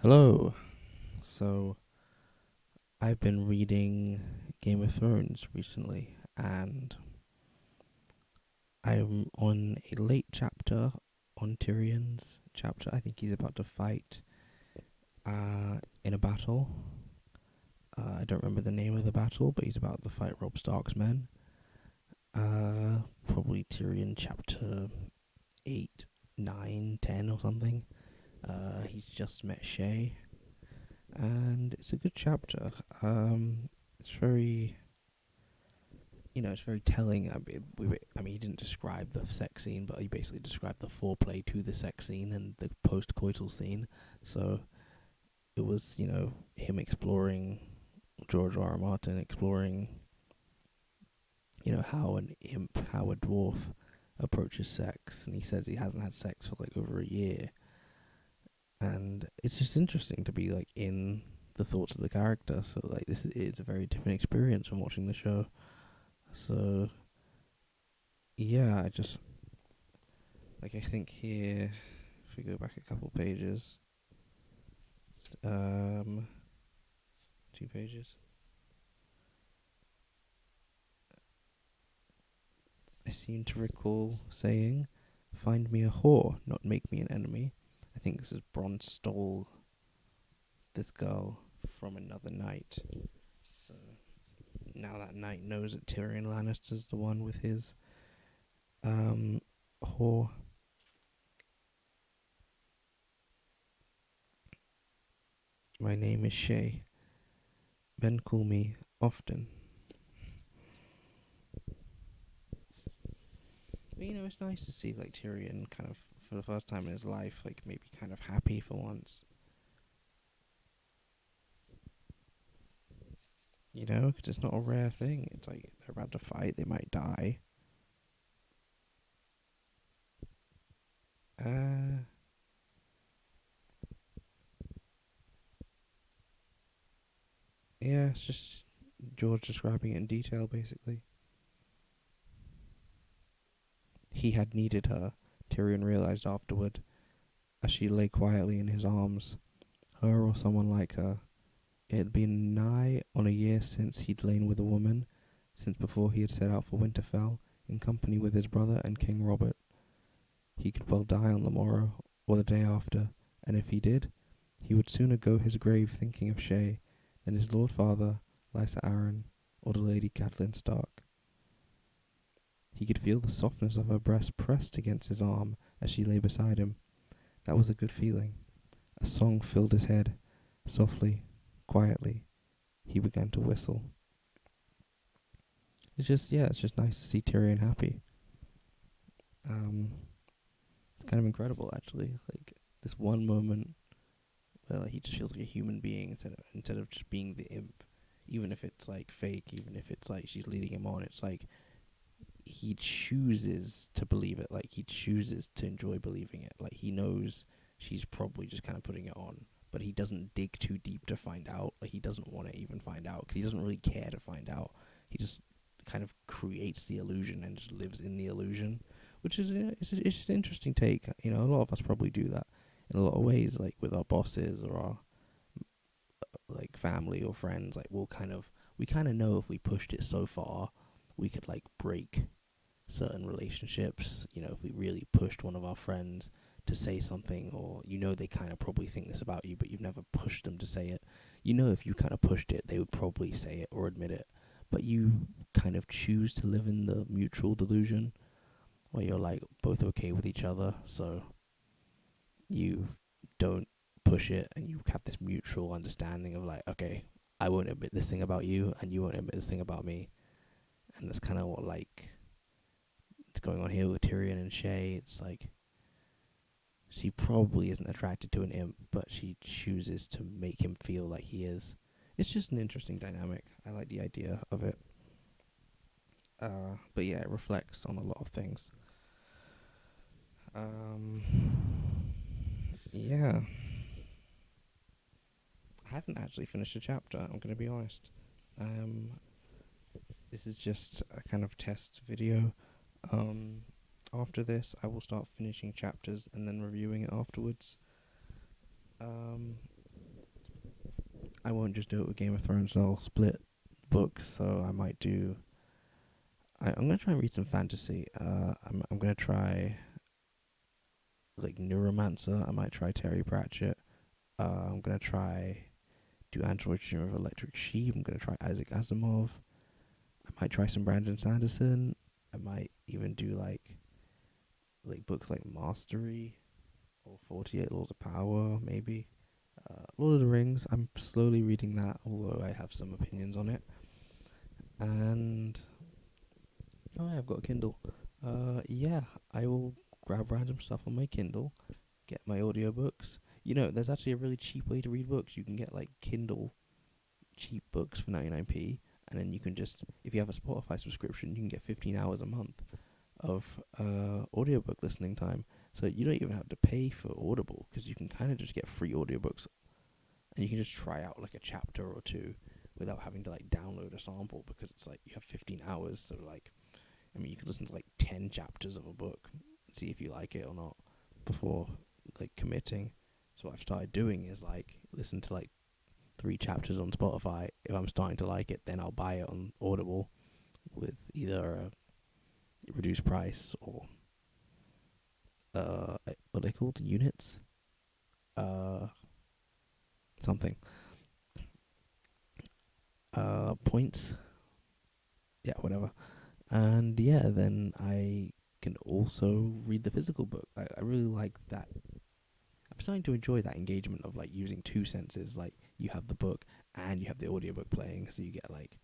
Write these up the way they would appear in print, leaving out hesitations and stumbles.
Hello. So, I've been reading Game of Thrones recently, and I'm on a late chapter on Tyrion's chapter. I think he's about to fight in a battle. I don't remember the name of the battle, but he's about to fight Robb Stark's men. Probably Tyrion chapter 8, 9, 10 or something. He's just met Shae, and it's a good chapter. It's very it's very telling. He didn't describe the sex scene, but he basically described the foreplay to the sex scene and the post-coital scene. So it was, him exploring, George R. R. Martin exploring, how an imp, how a dwarf approaches sex, and he says he hasn't had sex for like over a year, and it's just interesting to be like in the thoughts of the character. So like it's a very different experience from watching the show. So yeah, I think here, if we go back a couple pages, um, 2 pages, I seem to recall saying, "Find me a whore, not make me an enemy." I think this is Bronn stole this girl from another knight. So now that knight knows that Tyrion Lannister's the one with his whore. My name is Shae. Men call me often. But it's nice to see like Tyrion kind of for the first time in his life, like maybe kind of happy for once. Because it's not a rare thing. It's like they're about to fight, they might die. Uh, yeah, it's just George describing it in detail, basically. He had needed her, Tyrion realized afterward, as she lay quietly in his arms. Her or someone like her. It had been nigh on a year since he'd lain with a woman, since before he had set out for Winterfell, in company with his brother and King Robert. He could well die on the morrow, or the day after, and if he did, he would sooner go his grave thinking of Shae than his lord father, Lysa Arryn, or the Lady Catelyn Stark. He could feel the softness of her breast pressed against his arm as she lay beside him. That was a good feeling. A song filled his head. Softly, quietly, he began to whistle. It's just nice to see Tyrion happy. Um, it's kind of incredible, actually. Like this one moment where like, he just feels like a human being instead of just being the imp. Even if it's like fake, even if it's like she's leading him on, it's like he chooses to believe it. Like he chooses to enjoy believing it. Like he knows she's probably just kind of putting it on, but he doesn't dig too deep to find out. Like he doesn't want to even find out because he doesn't really care to find out. He just kind of creates the illusion and just lives in the illusion, which is it's just an interesting take. A lot of us probably do that in a lot of ways, like with our bosses or our like family or friends. Like we kind of know if we pushed it so far, we could like break certain relationships. If we really pushed one of our friends to say something, or they kind of probably think this about you, but you've never pushed them to say it. If you kind of pushed it, they would probably say it or admit it. But you kind of choose to live in the mutual delusion where you're like both okay with each other, so you don't push it, and you have this mutual understanding of like, okay, I won't admit this thing about you, and you won't admit this thing about me. And that's kind of what like it's going on here with Tyrion and Shae. It's like she probably isn't attracted to an imp, but she chooses to make him feel like he is. It's just an interesting dynamic. I like the idea of it. But yeah, it reflects on a lot of things. Um, yeah, I haven't actually finished a chapter. I'm gonna be honest. Um, this is just a kind of test video. Um, After this, I will start finishing chapters and then reviewing it afterwards. Um, I won't just do it with Game of Thrones. I'll split books. So I might do. I'm gonna try and read some fantasy. I'm gonna try like Neuromancer. I might try Terry Pratchett. I'm gonna try do Android Dream of Electric Sheep. I'm gonna try Isaac Asimov. I might try some Brandon Sanderson. I might even do like books like Mastery or 48 Laws of Power, maybe. Lord of the Rings. I'm slowly reading that, although I have some opinions on it. And oh, yeah, I've got a Kindle. Yeah, I will grab random stuff on my Kindle, get my audiobooks. You know, there's actually a really cheap way to read books. You can get like Kindle cheap books for 99p, and then you can just, if you have a Spotify subscription, you can get 15 hours a month of audiobook listening time. So you don't even have to pay for Audible, because you can kind of just get free audiobooks, and you can just try out like a chapter or two without having to like download a sample, because it's like you have 15 hours. So like, I mean, you could listen to like 10 chapters of a book and see if you like it or not before like committing. So what I've started doing is like listen to like 3 chapters on Spotify. If I'm starting to like it, then I'll buy it on Audible with either a reduced price or what are they called? Units? Uh something. Points. Yeah, whatever. And yeah, then I can also read the physical book. I really like that. I'm starting to enjoy that engagement of like using 2 senses. Like you have the book and you have the audiobook playing, so you get like,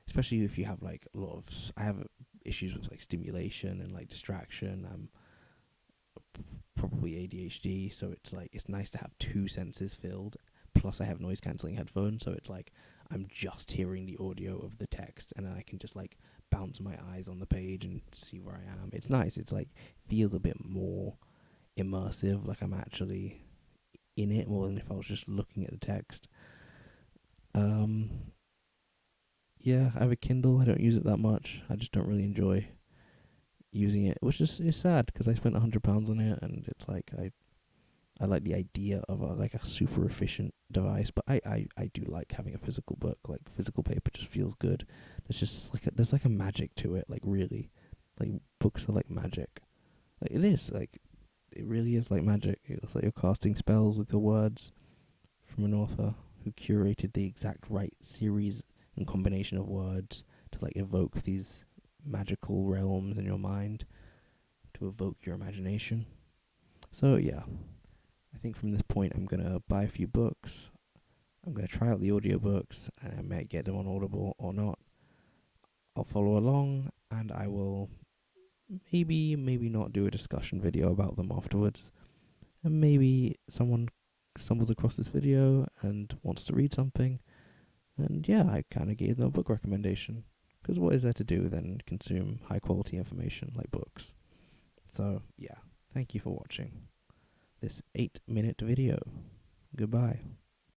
especially if you have like a lot of I have issues with like stimulation and like distraction. I'm probably ADHD, so it's like it's nice to have 2 senses filled. Plus I have noise cancelling headphones, so it's like I'm just hearing the audio of the text, and then I can just like bounce my eyes on the page and see where I am. It's nice. It's like feels a bit more immersive, like I'm actually in it more than if I was just looking at the text. Um, yeah, I have a Kindle. I don't use it that much. I just don't really enjoy using it, which is sad because I spent £100 on it, and it's like I like the idea of like a super efficient device, but I do like having a physical book. Like physical paper just feels good. There's like a magic to it. Like really, like books are like magic. Like it is like it really is like magic. It's like you're casting spells with your words from an author who curated the exact right series and combination of words to like evoke these magical realms in your mind, to evoke your imagination. So yeah, I think from this point I'm gonna buy a few books. I'm gonna try out the audiobooks, and I might get them on Audible or not. I'll follow along, and I will maybe not do a discussion video about them afterwards. And maybe someone stumbles across this video and wants to read something, and yeah, I kind of gave them a book recommendation. Because what is there to do than consume high quality information like books? So yeah, thank you for watching this 8-minute video. Goodbye.